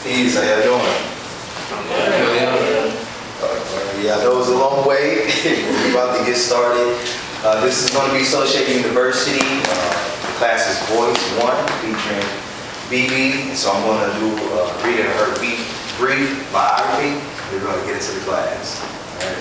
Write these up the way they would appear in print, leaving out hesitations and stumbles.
Peace, how y'all doing? Yeah, that was a long way. We're about to get started. This is going to be Associated University. The class is Voice 1, featuring BB. And so I'm going to do reading her brief biography. We're going to get into the class. All right.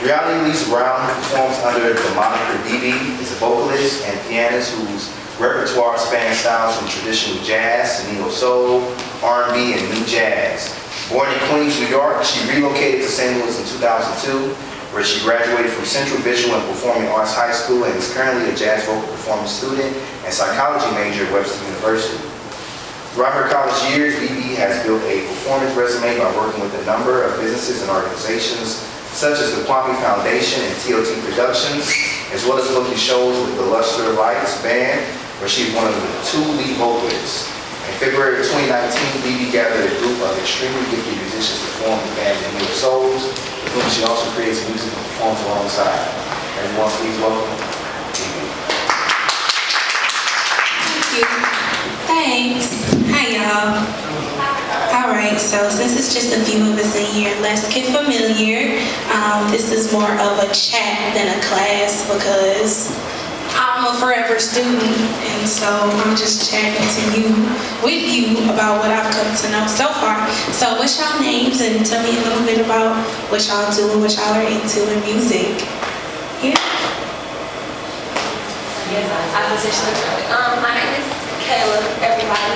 Reality Lisa Brown, who performs under the moniker BB, is a vocalist and pianist whose repertoire spans styles from traditional jazz to neo-soul, R&B, and new jazz. Born in Queens, New York, she relocated to St. Louis in 2002, where she graduated from Central Visual and Performing Arts High School and is currently a jazz vocal performance student and psychology major at Webster University. Throughout her college years, BB has built a performance resume by working with a number of businesses and organizations, such as the Kwame Foundation and TOT Productions, as well as booking shows with the Luster Lights Band, where she's one of the 2 lead vocalists. In February of 2019, BB gathered a group of extremely gifted musicians to form the band The New Souls, with whom she also creates music and performs alongside. Everyone, please welcome BB. Thank you. Thanks. Hi, y'all. Alright, so since it's just a few of us in here, let's get familiar. This is more of a chat than a class because I'm a forever student, and so I'm just chatting with you about what I've come to know so far. So what's y'all names, and tell me a little bit about what y'all do and what y'all are into in music. Yeah. Yes, I position it really. My name is Kayla, everybody.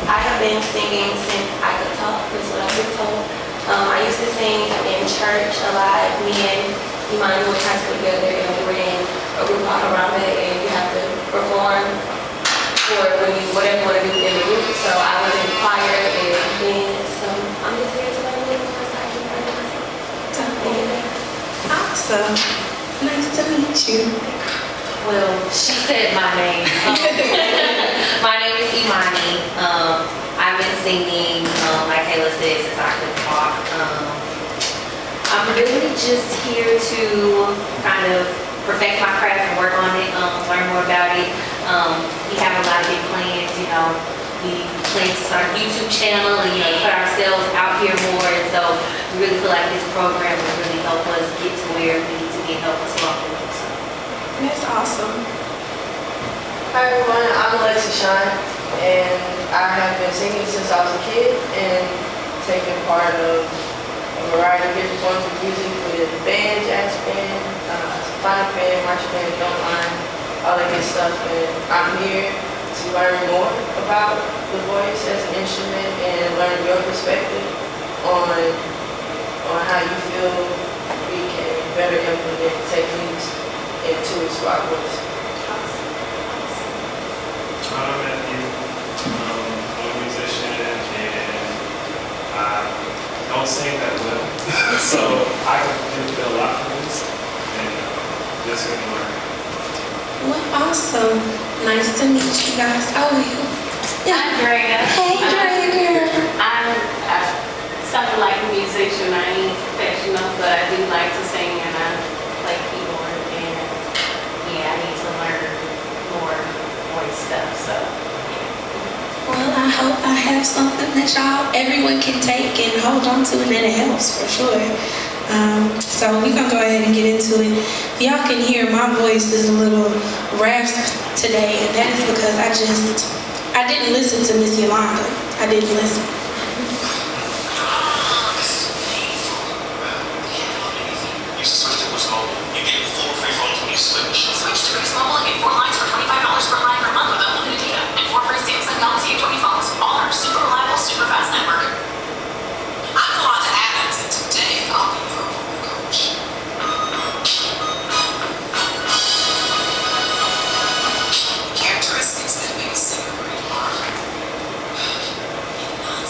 I have been singing since I could talk, is what I've been told. I used to sing in church a lot. Me and Imani went to high school together, and we were in a group called Harambe, and you have to perform for whatever you want to do in the group. So I was in choir and then so I'm just here to learn a little more so I can learn myself. Awesome. Nice to meet you. Well, she said my name. My name is Imani. I've been singing, like Kayla said, since I could talk. I'm really just here to kind of perfect my craft and work on it, learn more about it. We have a lot of big plans, you know. We plan to start a YouTube channel and, you know, put ourselves out here more. And so we really feel like this program will really help us get to where we need to get help us along the way. That's awesome. Hi everyone, I'm Alexis Shine, and I have been singing since I was a kid and taken part of a variety of different forms of music with band, jazz band, symphonic band, marching band, drum line, all that good stuff. And I'm here to learn more about the voice as an instrument and learn your perspective on how you feel we can better implement techniques into its rock voice. I'm Matthew. I'm a musician and I don't sing that well, so I can benefit a lot from this and just gonna learn. Well, awesome. Nice to meet you guys. Oh, you. Yeah. I'm Drea. Hey, Drea, girl. I'm something like a musician. I ain't professional, but I do like to sing and I play keyboard. And yeah, I need to learn more voice stuff. So yeah. Well, I hope I have something that everyone can take and hold on to, and that it helps for sure. So we're gonna go ahead and get into it. Y'all can hear my voice is a little raspy today, and that is because I didn't listen to Miss Yolanda. I didn't listen. Switch to Boost Mobile and get 4 lines for $25 per line per month with unlimited data and 4 free Samsung Galaxy A20 phones, all on our super reliable, super fast network. I'm Yolanda Adams, and today I'll be your vocal coach. Characteristics that make a singer great are not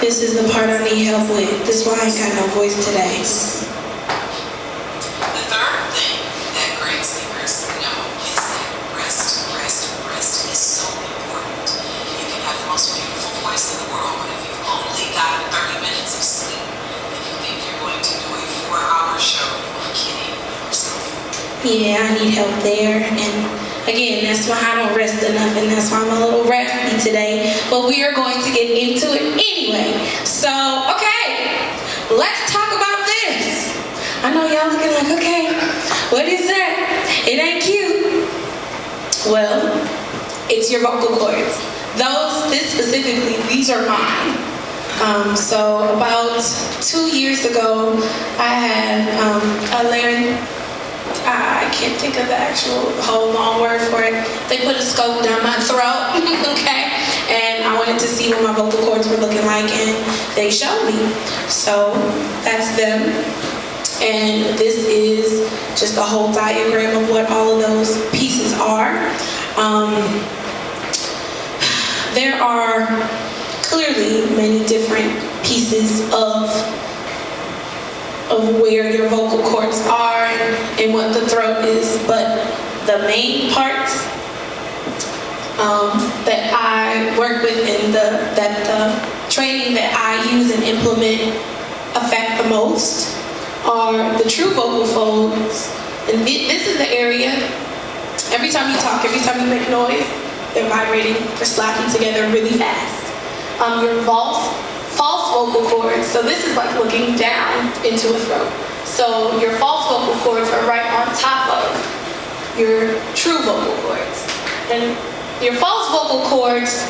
This is the part I need help with. This is why I ain't got no voice today. The third thing that great singers know is that rest is so important. You can have the most beautiful voice in the world, but if you've only got 30 minutes of sleep and you think you're going to do a 4-hour show, you are kidding yourself. Yeah, I need help there. And again, that's why I don't rest enough, and that's why I'm a little raspy today. But we are going to get into it anyway. So, okay, let's talk about this. I know y'all looking like, okay, what is that? It ain't cute. Well, it's your vocal cords. This specifically, these are mine. So about 2 years ago, I had I can't think of the whole long word for it. They put a scope down my throat, okay? And I wanted to see what my vocal cords were looking like, and they showed me. So that's them. And this is just a whole diagram of what all of those pieces are. There are clearly many different pieces of where your vocal cords are and what the throat is, but the main parts that I work with and the training that I use and implement affect the most are the true vocal folds. And this is the area, every time you talk, every time you make noise, they're vibrating, they're slapping together really fast. Your false vocal cords, so this is like looking down into a throat. So your false vocal cords are right on top of your true vocal cords. And your false vocal cords,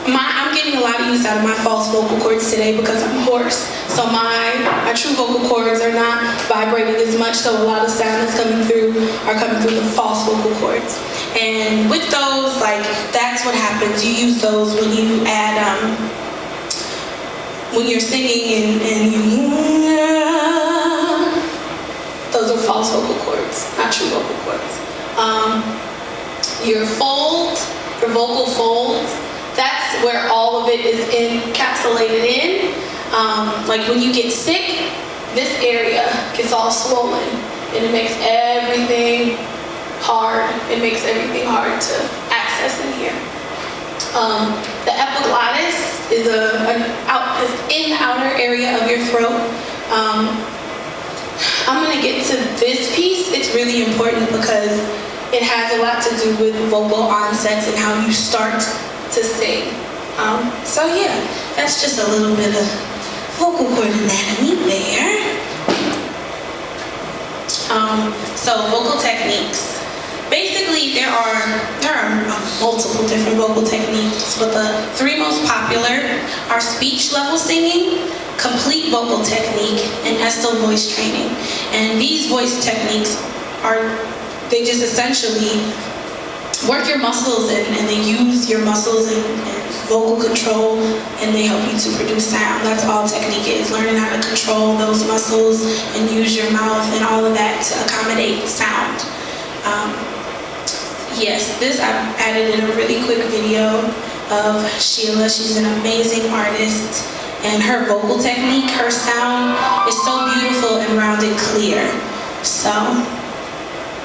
I'm getting a lot of use out of my false vocal cords today because I'm hoarse. So my true vocal cords are not vibrating as much, so a lot of sound that's coming through are coming through the false vocal cords. And with those, like, that's what happens. You use those when you add, when you're singing and you, those are false vocal cords, not true vocal cords. Your folds, your vocal folds, that's where all of it is encapsulated in. Like when you get sick, this area gets all swollen and it makes everything hard. It makes everything hard to access in here. The epiglottis is in the outer area of your throat. I'm going to get to this piece. It's really important because it has a lot to do with vocal onsets and how you start to sing. So yeah, that's just a little bit of vocal cord anatomy there. So vocal techniques. Basically, there are multiple different vocal techniques, but the three most popular are speech level singing, complete vocal technique, and Estel voice training. And these voice techniques they just essentially work your muscles and they use your muscles and vocal control, and they help you to produce sound. That's all technique is, learning how to control those muscles and use your mouth and all of that to accommodate sound. Yes, this I've added in a really quick video of Sheila. She's an amazing artist, and her vocal technique, her sound is so beautiful and rounded clear. So,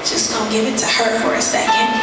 just gonna give it to her for a second.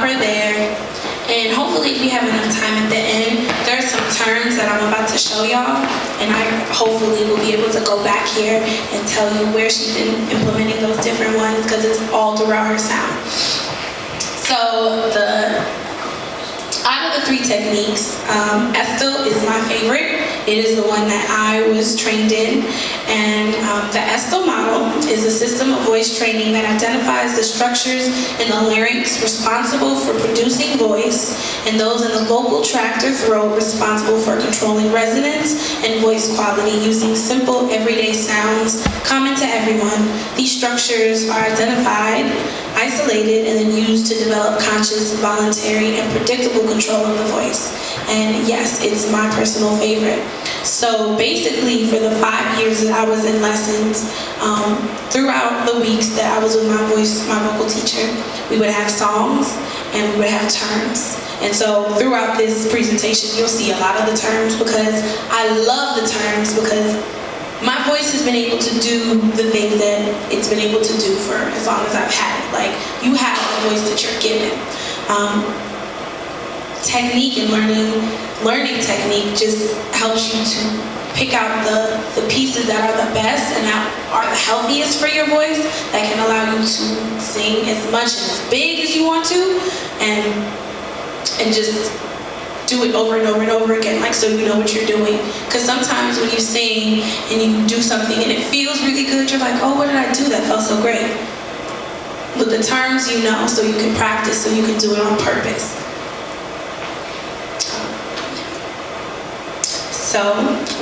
her there. And hopefully if we have enough time at the end, there are some terms that I'm about to show y'all, and I hopefully will be able to go back here and tell you where she's been implementing those different ones, because it's all throughout her sound. So out of the 3 techniques, Estel is my favorite. It is the one that I was trained in. And the Estel model is a system of voice training that identifies the structures in the larynx responsible for producing voice, and those in the vocal tract or throat responsible for controlling resonance and voice quality using simple everyday sounds common to everyone. These structures are identified, isolated, and then used to develop conscious, voluntary, and predictable control of the voice. And yes, it's my personal favorite. So basically, for the 5 years that I was in lessons, throughout the weeks that I was with my vocal teacher, we would have songs and we would have terms. And so throughout this presentation, you'll see a lot of the terms, because I love the terms, because my voice has been able to do the things that it's been able to do for as long as I've had it. Like, you have a voice that you're given. Technique and learning technique just helps you to pick out the pieces that are the best and that are the healthiest for your voice, that can allow you to sing as much and as big as you want to, and just do it over and over and over again, like, so you know what you're doing. Because sometimes when you sing and you do something and it feels really good, you're like, oh, what did I do that felt so great? With the terms, you know, so you can practice, so you can do it on purpose. So,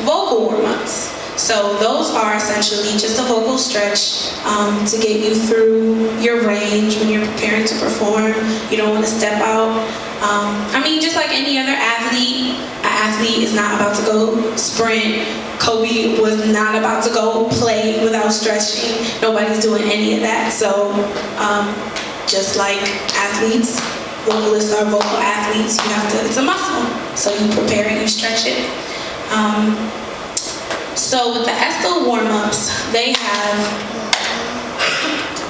vocal warm-ups. So those are essentially just a vocal stretch to get you through your range when you're preparing to perform. You don't want to step out. I mean, just like any other athlete, an athlete is not about to go sprint. Kobe was not about to go play without stretching. Nobody's doing any of that. So just like athletes, vocalists are vocal athletes. You have to, it's a muscle. So you prepare it, you stretch it. So with the Estel warm-ups, they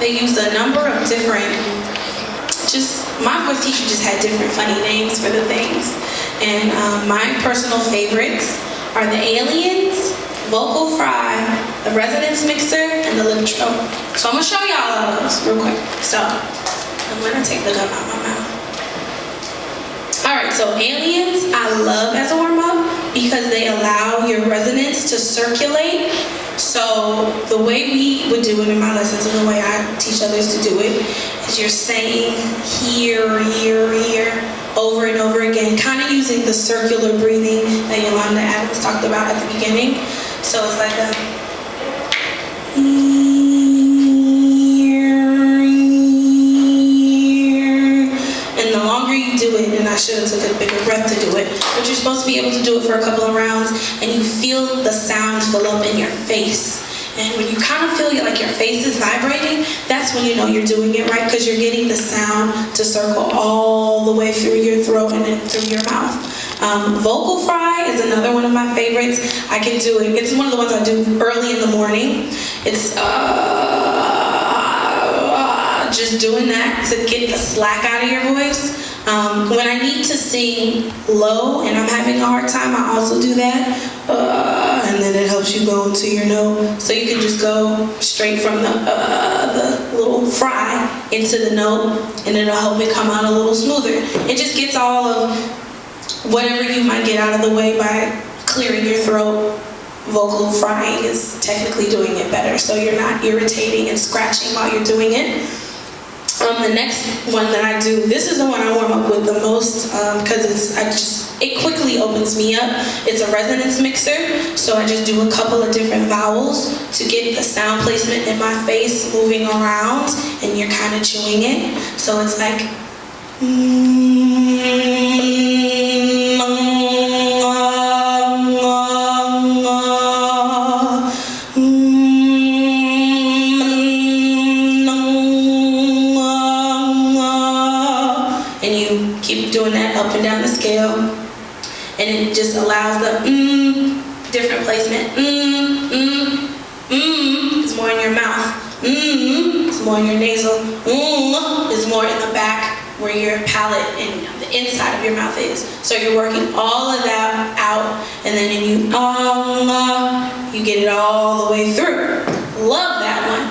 use a number of different, my voice teacher just had different funny names for the things. And my personal favorites are the aliens, vocal fry, the resonance mixer, and the lip trill. So I'm gonna show y'all all those real quick. So I'm gonna take the gum out of my mouth. All right, so aliens I love as a warm-up because they allow your resonance to circulate. So the way we would do it in my lessons, and the way I teach others to do it, is you're saying here, here, here, over and over again, kind of using the circular breathing that Yolanda Adams talked about at the beginning. So it's like a I should have took a bigger breath to do it, but you're supposed to be able to do it for a couple of rounds, and you feel the sound fill up in your face. And when you kind of feel like your face is vibrating, that's when you know you're doing it right, because you're getting the sound to circle all the way through your throat and then through your mouth. Vocal fry is another one of my favorites. I can do it. It's one of the ones I do early in the morning. It's just doing that to get the slack out of your voice. When I need to sing low and I'm having a hard time, I also do that. And then it helps you go into your note. So you can just go straight from the little fry into the note, and it'll help it come out a little smoother. It just gets all of whatever you might get out of the way by clearing your throat. Vocal frying is technically doing it better, so you're not irritating and scratching while you're doing it. The next one that I do, this is the one I warm up with the most because it quickly opens me up. It's a resonance mixer, so I just do a couple of different vowels to get the sound placement in my face moving around, and you're kind of chewing it. So it's like doing that up and down the scale, and it just allows the different placement. It's more in your mouth. It's more in your nasal. It's more in the back. where your palate and the inside of your mouth is. So you're working all of that out, and then you get it all the way through. Love that one.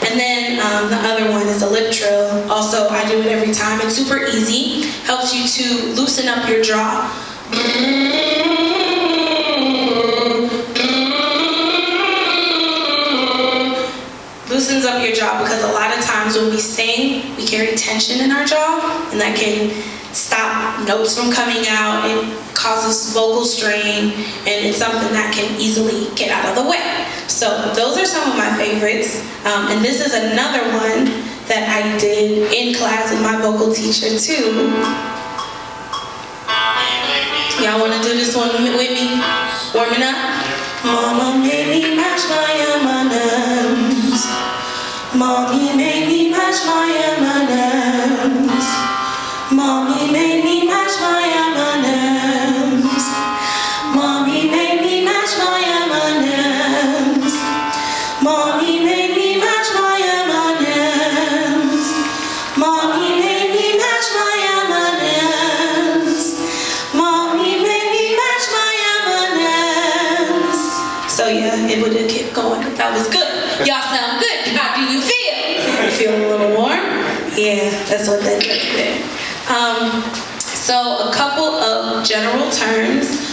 And then the other one is a lip trill. Also, I do it every time. It's super easy. Helps you to loosen up your jaw. Loosens up your jaw, because a lot of times when we sing, we carry tension in our jaw, and that can stop notes from coming out. It causes vocal strain, and it's something that can easily get out of the way. So those are some of my favorites. And this is another one that I did in class with my vocal teacher too. Y'all want to do this one with me? Warming up? Mama made me mash my M&Ms. Mommy made me mash my M&Ms. Mommy made me mash my M&Ms. Mommy made me mash my M&Ms. Mommy made me mash my M&Ms. Mommy made me mash my M&Ms. Mommy made me mash my M&Ms. So yeah, it would have kept going. That was good. Y'all sound good. How do you feel? You feel a little warm? Yeah, that's what that does there. So a couple of general terms.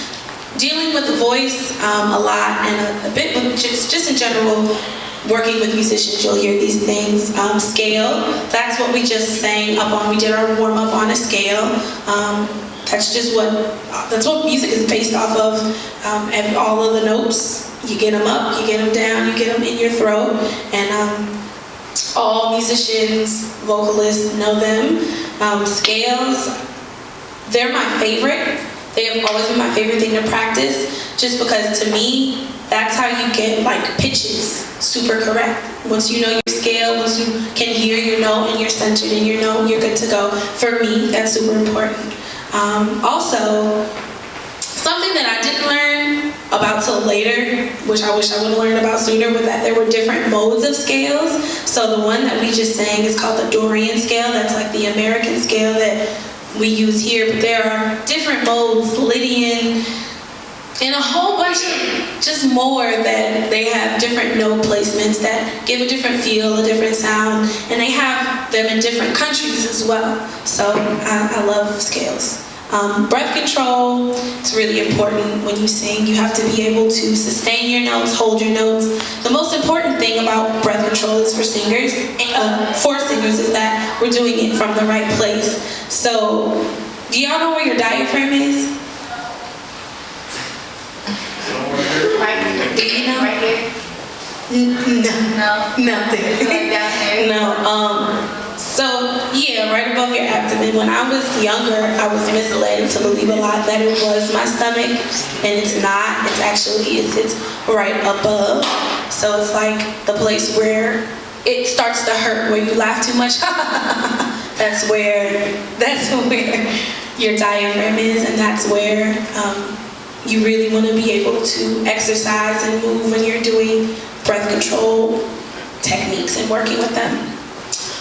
Dealing with the voice a lot, and a bit with just in general, working with musicians, you'll hear these things. Scale, that's what we just sang up on. We did our warm up on a scale. That's what music is based off of. And all of the notes, you get them up, you get them down, you get them in your throat, and all musicians, vocalists know them. Scales, they're my favorite. They have always been my favorite thing to practice, just because to me, that's how you get like pitches super correct. Once you know your scale, once you can hear your note and you're centered in your note, you're good to go. For me, that's super important. Also, something that I didn't learn about till later, which I wish I would have learned about sooner, was that there were different modes of scales. So the one that we just sang is called the Dorian scale. That's like the American scale that we use here, but there are different modes, Lydian, and a whole bunch of just more, that they have different note placements that give a different feel, a different sound, and they have them in different countries as well. So I love scales. Breath control, it's really important when you sing. You have to be able to sustain your notes, hold your notes. The most important thing about breath control is for singers, is that we're doing it from the right place. So, do y'all know where your diaphragm is? Right here. Do you know? Right here. No. Nothing. It's like down there. No. So, yeah, right above your abdomen. When I was younger, I was misled to believe a lot that it was my stomach, and it's not. It's actually, it's right above. So it's like the place where it starts to hurt, where you laugh too much. That's where your diaphragm is, and that's where you really want to be able to exercise and move when you're doing breath control techniques and working with them.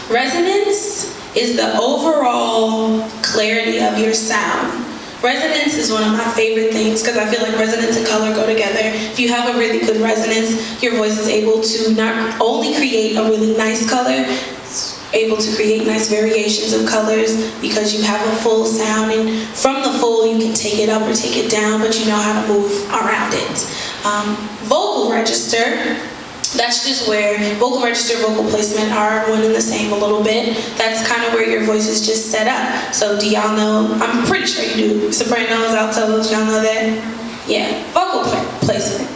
Resonance is the overall clarity of your sound. Resonance is one of my favorite things, because I feel like resonance and color go together. If you have a really good resonance, your voice is able to not only create a really nice color, it's able to create nice variations of colors, because you have a full sound, and from the full you can take it up or take it down, but you know how to move around it. Vocal register, that's just where vocal register, vocal placement are one and the same a little bit. That's kind of where your voice is just set up. So do y'all know, I'm pretty sure you do, sopranos, altos, y'all know that? Yeah, vocal placement.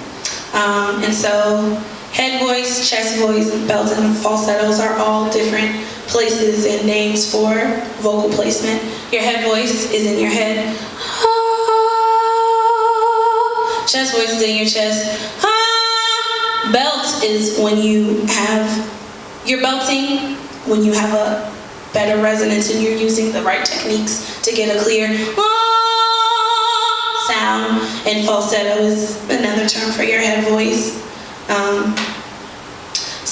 And so head voice, chest voice, belts, and falsettos are all different places and names for vocal placement. Your head voice is in your head. Chest voice is in your chest. Belt is when you have, you're belting when you have a better resonance and you're using the right techniques to get a clear sound. And falsetto is another term for your head voice.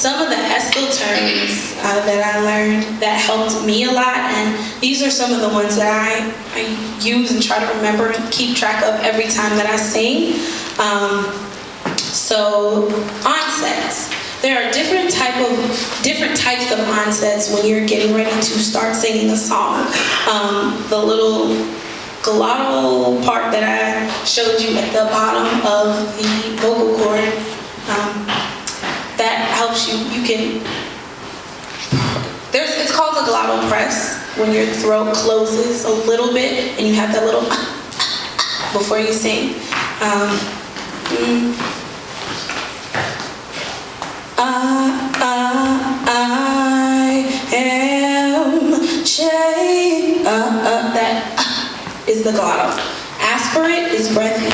some of the ESCO terms that I learned that helped me a lot, and these are some of the ones that I use and try to remember and keep track of every time that I sing. So onsets. There are different types of onsets when you're getting ready to start singing a song. The little glottal part that I showed you at the bottom of the vocal cord, that helps you. It's called a glottal press, when your throat closes a little bit and you have that little before you sing. That is the glottal. Aspirate is breathing.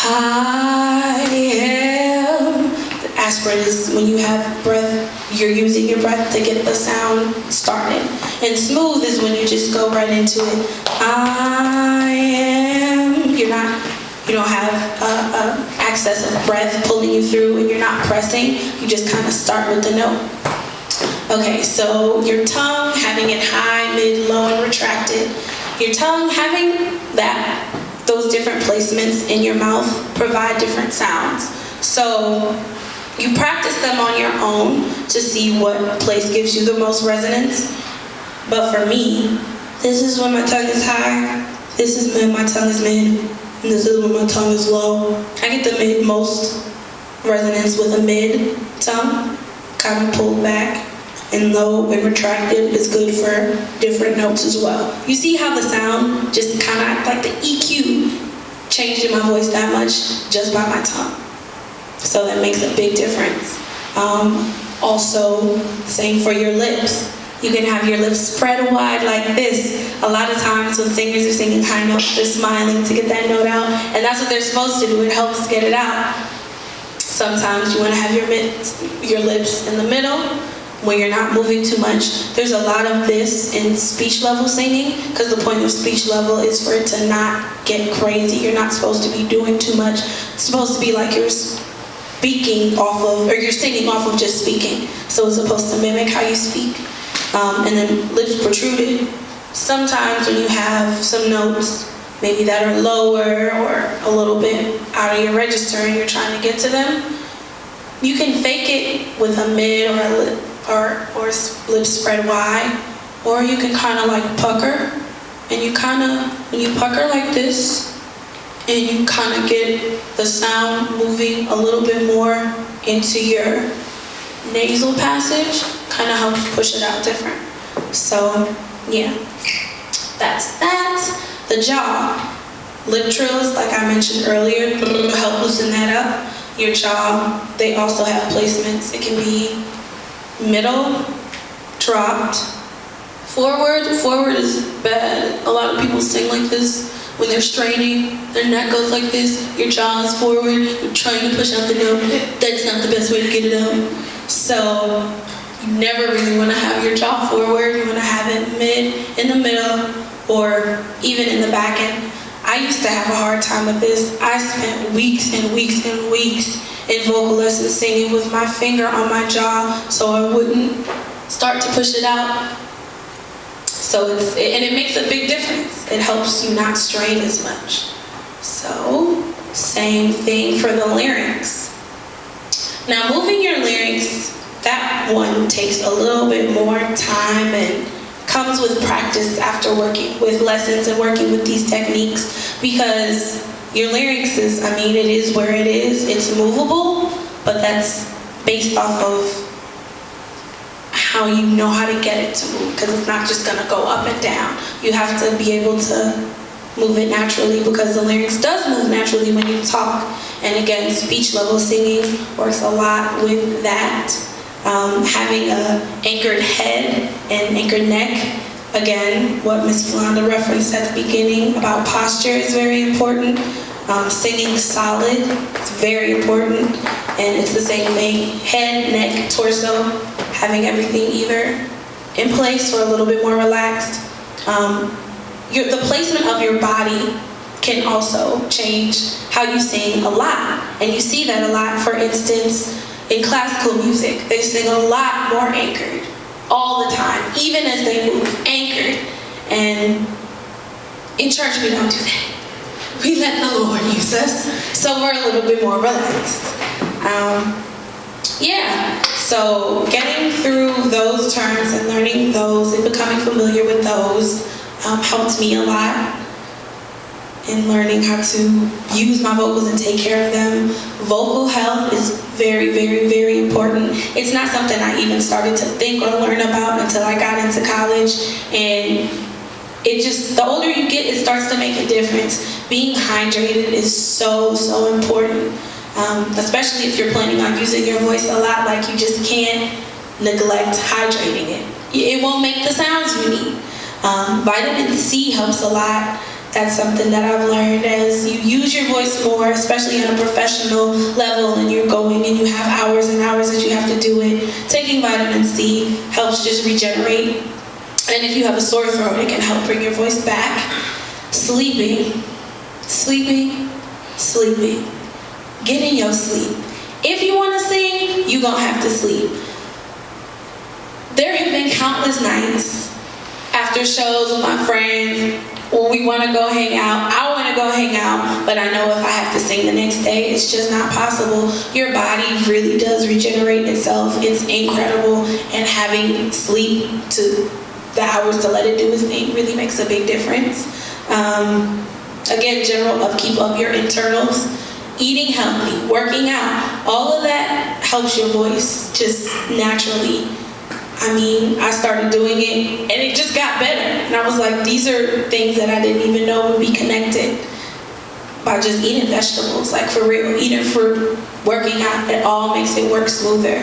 I am. The aspirate is when you have breath, you're using your breath to get the sound started. And smooth is when you just go right into it. I am. You don't have access of breath pulling you through, and you're not pressing. You just kind of start with the note. Okay, so your tongue, having it high, mid, low, and retracted. Your tongue having those different placements in your mouth provide different sounds. So you practice them on your own to see what place gives you the most resonance. But for me, this is when my tongue is high, this is when my tongue is mid, and this is when my tongue is low. I get the most resonance with a mid tongue, kind of pulled back, and low and retracted is good for different notes as well. You see how the sound just kind of, like the EQ changed in my voice that much just by my tongue. So that makes a big difference. Also, same for your lips. You can have your lips spread wide like this. A lot of times when singers are singing high notes, they're smiling to get that note out, and that's what they're supposed to do. It helps get it out. Sometimes you want to have your lips in the middle, when you're not moving too much. There's a lot of this in speech level singing, because the point of speech level is for it to not get crazy. You're not supposed to be doing too much. It's supposed to be like you're speaking off of, or you're singing off of just speaking. So it's supposed to mimic how you speak. And then lips protruded. Sometimes when you have some notes, maybe that are lower or a little bit out of your register and you're trying to get to them, you can fake it with a mid or a lip or lips spread wide, or you can kind of like pucker, and you kind of, when you pucker like this, and you kind of get the sound moving a little bit more into your nasal passage, kind of helps push it out different. So yeah, that's that. The jaw, lip trills, like I mentioned earlier, help loosen that up. Your jaw, they also have placements. It can be middle, dropped, forward. Forward is bad. A lot of people sing like this when they're straining. Their neck goes like this. Your jaw is forward. You're trying to push out the note. That's not the best way to get it out. So you never really want to have your jaw forward. You want to have it mid, in the middle, or even in the back end. I used to have a hard time with this. I spent weeks and weeks and weeks in vocal lessons singing with my finger on my jaw so I wouldn't start to push it out. So and it makes a big difference. It helps you not strain as much. So, same thing for the larynx. Now, moving your larynx, that one takes a little bit more time and comes with practice after working with lessons and working with these techniques, because your larynx is, it is where it is. It's movable, but that's based off of how you know how to get it to move, because it's not just going to go up and down. You have to be able to move it naturally, because the larynx does move naturally when you talk. And again, speech level singing works a lot with that. Having an anchored head and anchored neck. Again, what Ms. Yolanda referenced at the beginning about posture is very important. Singing solid is very important. And it's the same thing. Head, neck, torso, having everything either in place or a little bit more relaxed. The placement of your body can also change how you sing a lot. And you see that a lot. For instance, In classical music, they sing a lot more anchored all the time, even as they move, anchored. And in church, we don't do that. We let the Lord use us, so we're a little bit more relaxed. Yeah, so getting through those terms and learning those and becoming familiar with those helped me a lot in learning how to use my vocals and take care of them. Vocal health is very, very, very important. It's not something I even started to think or learn about until I got into college, and it just, the older you get, it starts to make a difference. Being hydrated is so, so important, especially if you're planning on using your voice a lot. Like, you just can't neglect hydrating it. It won't make the sounds you need. Vitamin C helps a lot. That's something that I've learned as you use your voice more, especially on a professional level, and you're going and you have hours and hours that you have to do it. Taking vitamin C helps just regenerate. And if you have a sore throat, it can help bring your voice back. Sleeping. Get in your sleep. If you want to sing, you're going to have to sleep. There have been countless nights after shows with my friends when we want to go hang out. I want to go hang out, but I know if I have to sing the next day, it's just not possible. Your body really does regenerate itself. It's incredible, and having sleep to the hours to let it do its thing really makes a big difference. Again, general upkeep of your internals, eating healthy, working out, all of that helps your voice just naturally. I mean, I started doing it and it just got better. And I was like, these are things that I didn't even know would be connected by just eating vegetables, like for real. Eating fruit, working out, it all makes it work smoother.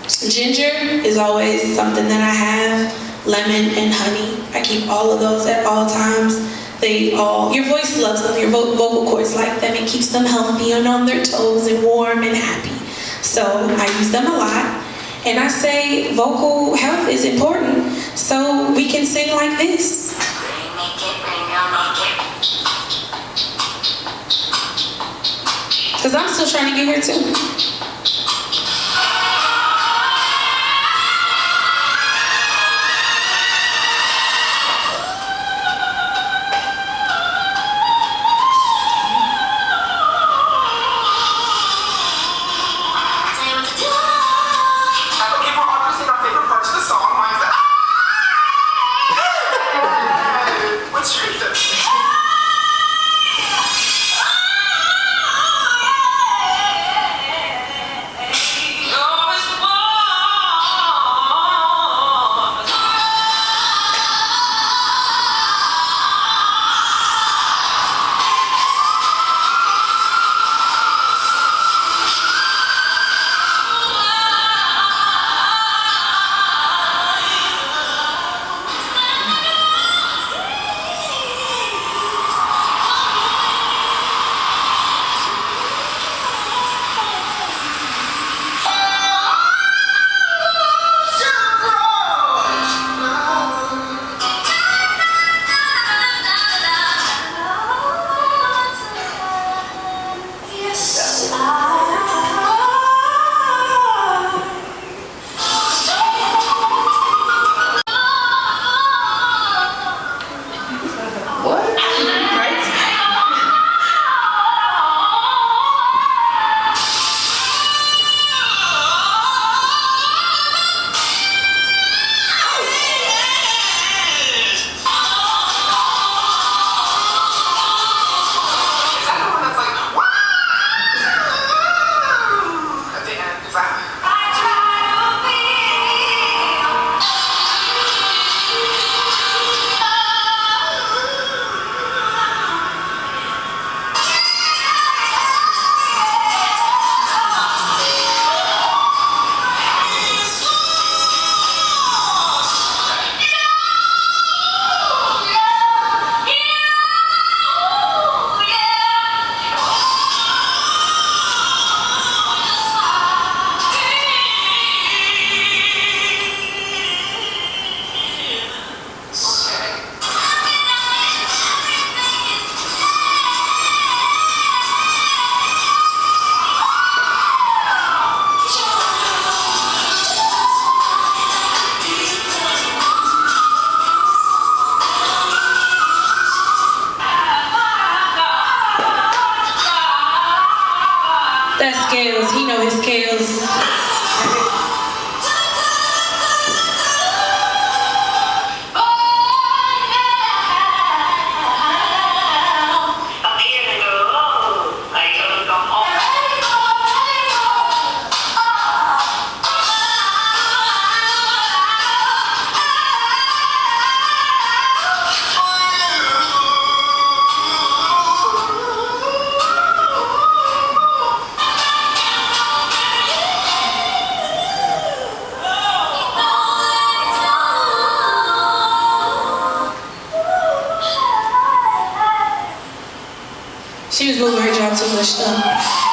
Ginger is always something that I have. Lemon and honey. I keep all of those at all times. Your voice loves them, your vocal cords like them. It keeps them healthy and on their toes and warm and happy. So I use them a lot. And I say vocal health is important so we can sing like this. Because I'm still trying to get here too. that scales. He know his scales. She was moving her jaw too much though.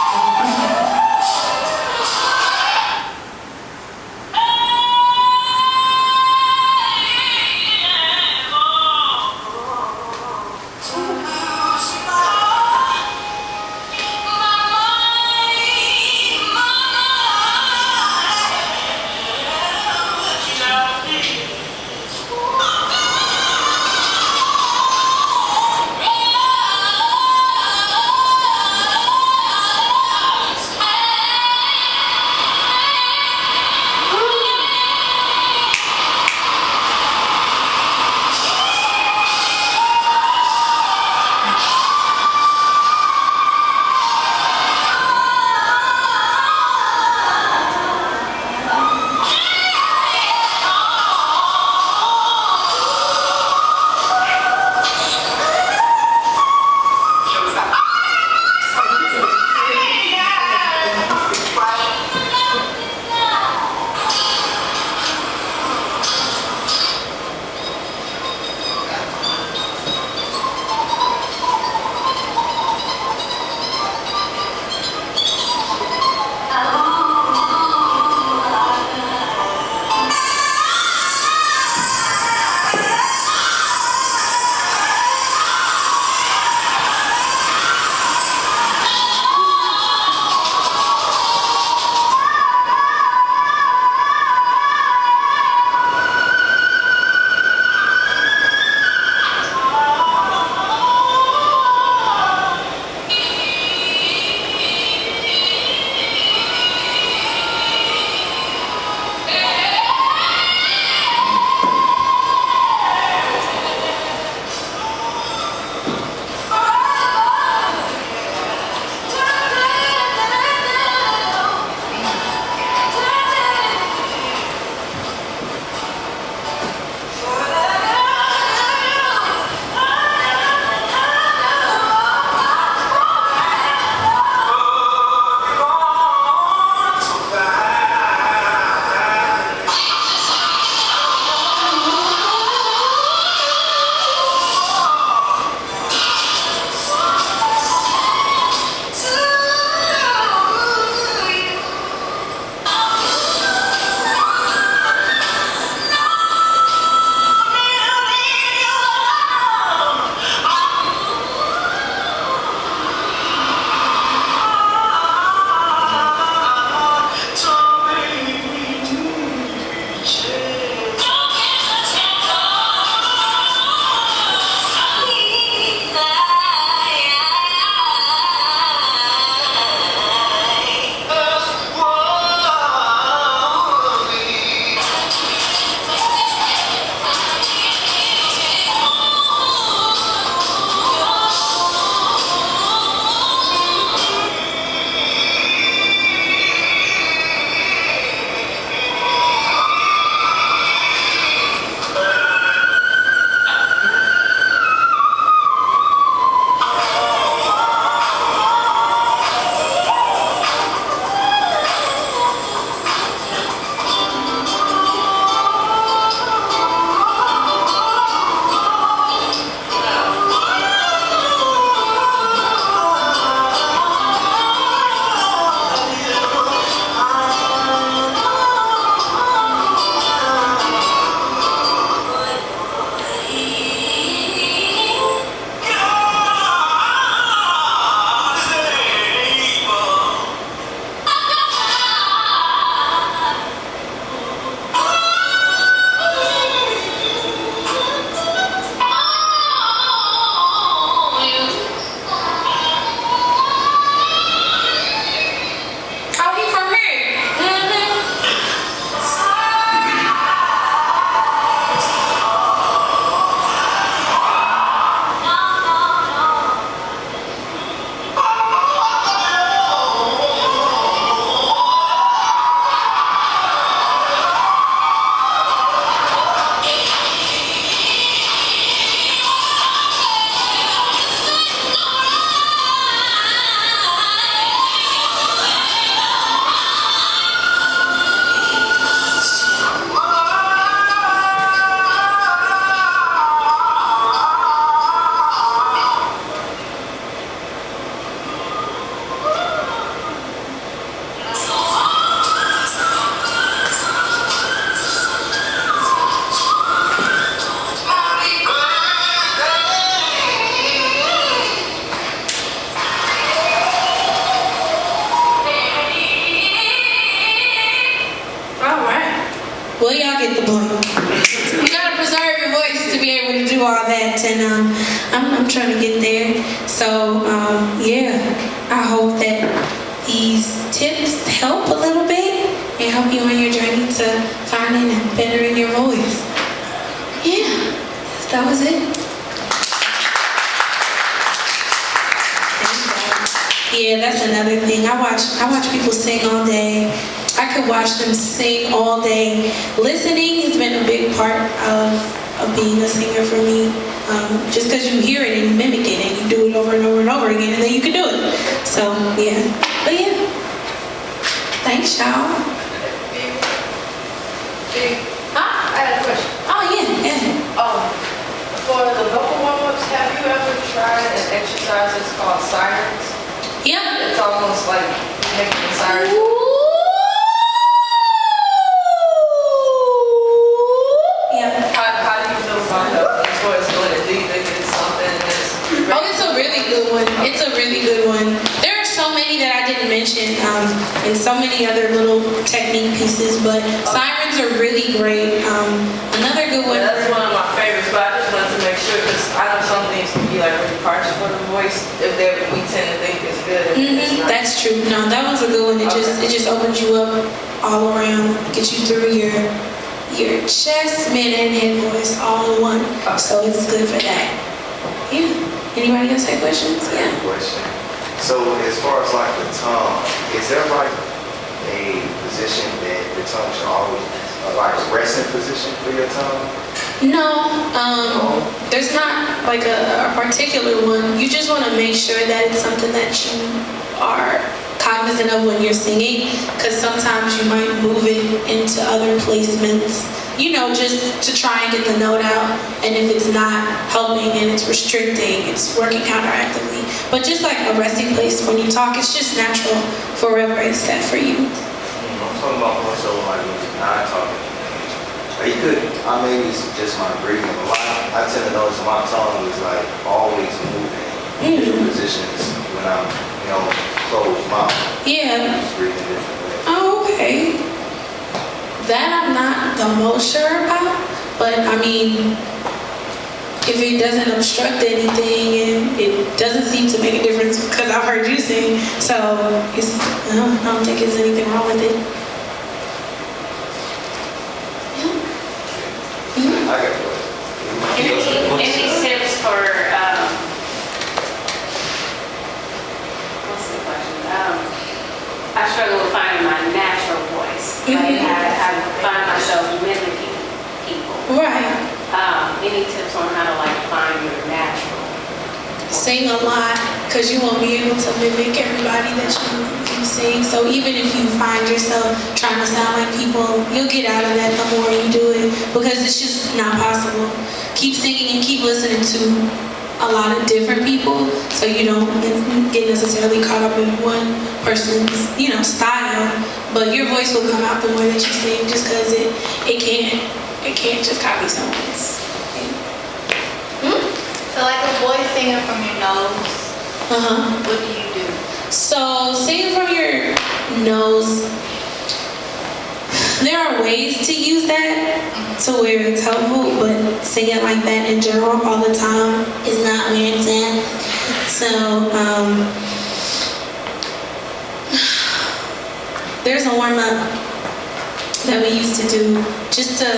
Well, y'all get the point. You gotta preserve your voice to be able to do all that, and I'm trying to get there. So yeah, I hope that these tips help a little bit and help you on your journey to finding and bettering your voice. Yeah, that was it. Yeah, that's another thing. I watch people sing all day. I could watch them sing all day. Listening has been a big part of being a singer for me. Just because you hear it and you mimic it and you do it over and over and over again, and then you can do it. So yeah, but yeah. Thanks, y'all. I had a question. Oh yeah. For the vocal warm-ups, have you ever tried an exercise that's called sirens? Yep. It's almost like making the sirens. Yeah. How do you feel about that? As far as doing it, do you think it's something that's... Oh, it's a really good one. It's a really good one. There are so many that I didn't mention, and so many other little technique pieces, but sirens are really great. Another good one. That's one of my favorites, but I just wanted to make sure, because I know some things can be like really harsh for the voice, we tend to think it's good. It's not. That's true. No, that one's a good one. It just opens you up all around, gets you through your chest, mid, and head voice all in one. So it's good for that. Yeah. Anybody else have questions? I have a question. So as far as like the tongue, is there like a position that your tongue should always, like a resting position for your tongue? No, there's not like a particular one. You just want to make sure that it's something that you are cognizant of when you're singing, because sometimes you might move it into other placements, just to try and get the note out. And if it's not helping and it's restricting, it's working counteractively. But just like a resting place when you talk, it's just natural for wherever it's set for you. I'm talking about more so like when you're not talking. Maybe it's just my breathing. I tend to notice my tongue is like always moving in different positions when I'm, closed mouth. Yeah. Just breathing differently. Oh, okay. That I'm not the most sure about, but I mean, if it doesn't obstruct anything and it doesn't seem to make a difference, because I've heard you sing, so I don't think there's anything wrong with it. I got a question. Any tips for, what's the question? I struggle with finding my natural voice. Like I find myself mimicking people. Right. Any tips on how to find your natural? Sing a lot, because you won't be able to mimic everybody that you sing. So even if you find yourself trying to sound like people, you'll get out of that the more you do it, because it's just not possible. Keep singing and keep listening to a lot of different people, so you don't get necessarily caught up in one person's, style. But your voice will come out the more that you sing, just because it can't just copy someone's. So like a voice singing from your nose, what do you do? So singing from your nose, there are ways to use that to where it's helpful, but singing like that in general all the time is not where it's at. So there's a warm-up that we used to do just to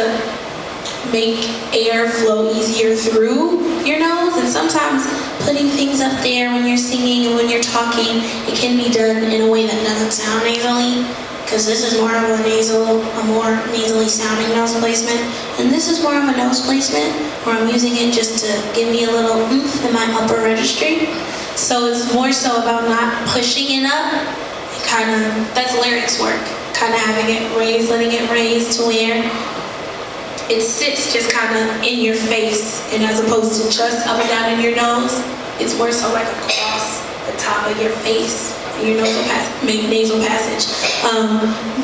make air flow easier through your nose, and sometimes putting things up there when you're singing and when you're talking, it can be done in a way that doesn't sound nasally, because this is more of a more nasally sounding nose placement, and this is more of a nose placement where I'm using it just to give me a little oomph in my upper registry. So it's more so about not pushing it up, that's larynx work, kind of having it raised, letting it raise to where it sits just kind of in your face, and as opposed to just up and down in your nose, it's more so like across the top of your face, your nasal passage.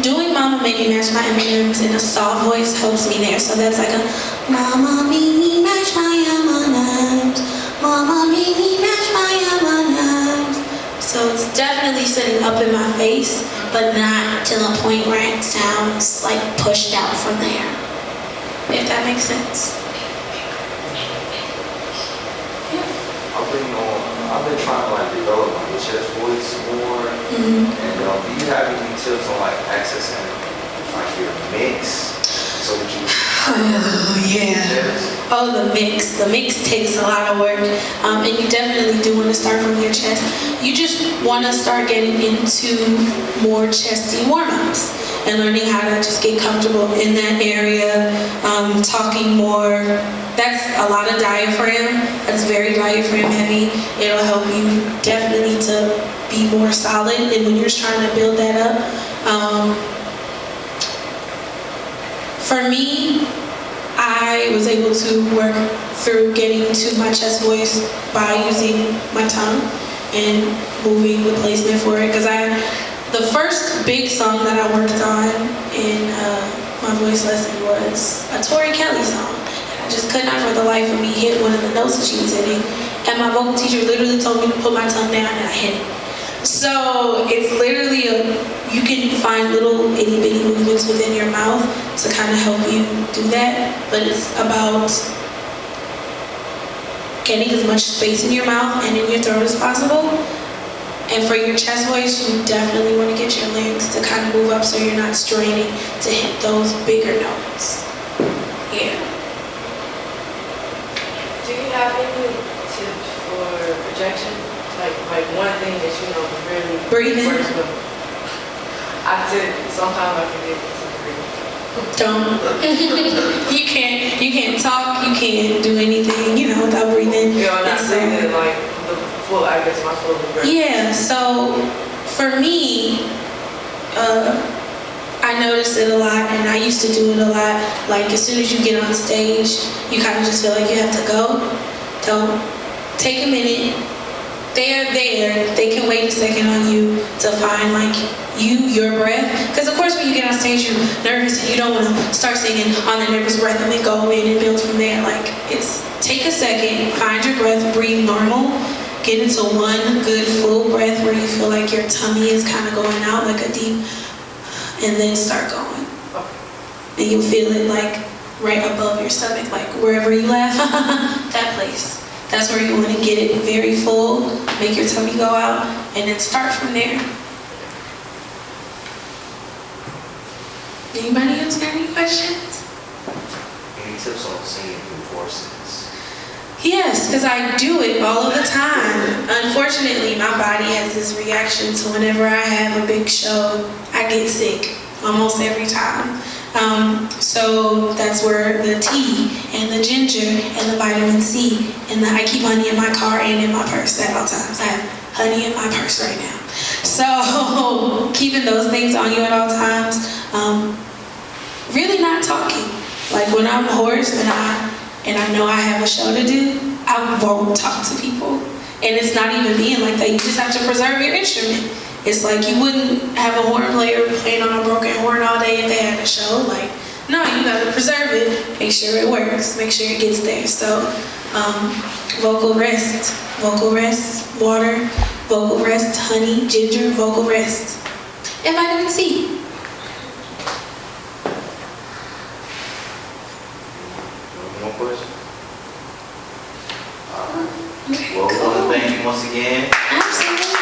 Doing Mama Made Me Match My M&Ms in a soft voice helps me there. So that's like a Mama made me match my M&Ms, Mama made me match my M&Ms. So it's definitely sitting up in my face, but not to the point where it sounds like pushed out from there. if that makes sense. I've been trying to like develop my chest voice more. Mm-hmm. And do you have any tips on like accessing like your mix so that you? Oh, yeah. Oh, the mix. The mix takes a lot of work. And you definitely do want to start from your chest. You just want to start getting into more chesty warm-ups and learning how to just get comfortable in that area, talking more. That's a lot of diaphragm. That's very diaphragm heavy. It'll help you definitely to be more solid and when you're trying to build that up. For me, I was able to work through getting to my chest voice by using my tongue and moving the placement for it. Because the first big song that I worked on in my voice lesson was a Tori Kelly song. I just could not for the life of me hit one of the notes that she was hitting. And my vocal teacher literally told me to put my tongue down and I hit it. So it's literally you can find little itty bitty movements within your mouth to kind of help you do that. But it's about getting as much space in your mouth and in your throat as possible. And for your chest voice, you definitely want to get your larynx to kind of move up so you're not straining to hit those bigger notes. Yeah. Do you have any tips for projection? Like one thing that you know really Breathing. personal. I did sometimes I forget to breathe. Don't. You can't talk, you can't do anything, without breathing. You know, I'm not And so- breathing like the full, I guess my full breath. Yeah, so for me, I noticed it a lot and I used to do it a lot. Like as soon as you get on stage, you kind of just feel like you have to go. Don't take a minute. They're there. They can wait a second on you to find like your breath. Because of course when you get on stage, you're nervous and you don't want to start singing on the nervous breath and then go in and build from there. Like take a second, find your breath, breathe normal, get into one good full breath where you feel like your tummy is kind of going out like a deep, and then start going. And you'll feel it like right above your stomach, like wherever you laugh, that place. That's where you want to get it very full, make your tummy go out, and then start from there. Anybody else got any questions? Any tips on singing through voices? Yes, because I do it all of the time. Unfortunately, my body has this reaction to whenever I have a big show, I get sick almost every time. So that's where the tea and the ginger and the vitamin C and I keep honey in my car and in my purse at all times. I have honey in my purse right now. So keeping those things on you at all times. Really not talking. Like when I'm hoarse and I know I have a show to do, I won't talk to people. And it's not even being like that. You just have to preserve your instrument. It's like you wouldn't have a horn player playing on a broken horn all day if they had a show. Like, no, you gotta preserve it, make sure it works, make sure it gets there. So, vocal rest, water, vocal rest, honey, ginger, vocal rest, and vitamin C. No question? All right. Well, we want to thank you once again. Absolutely.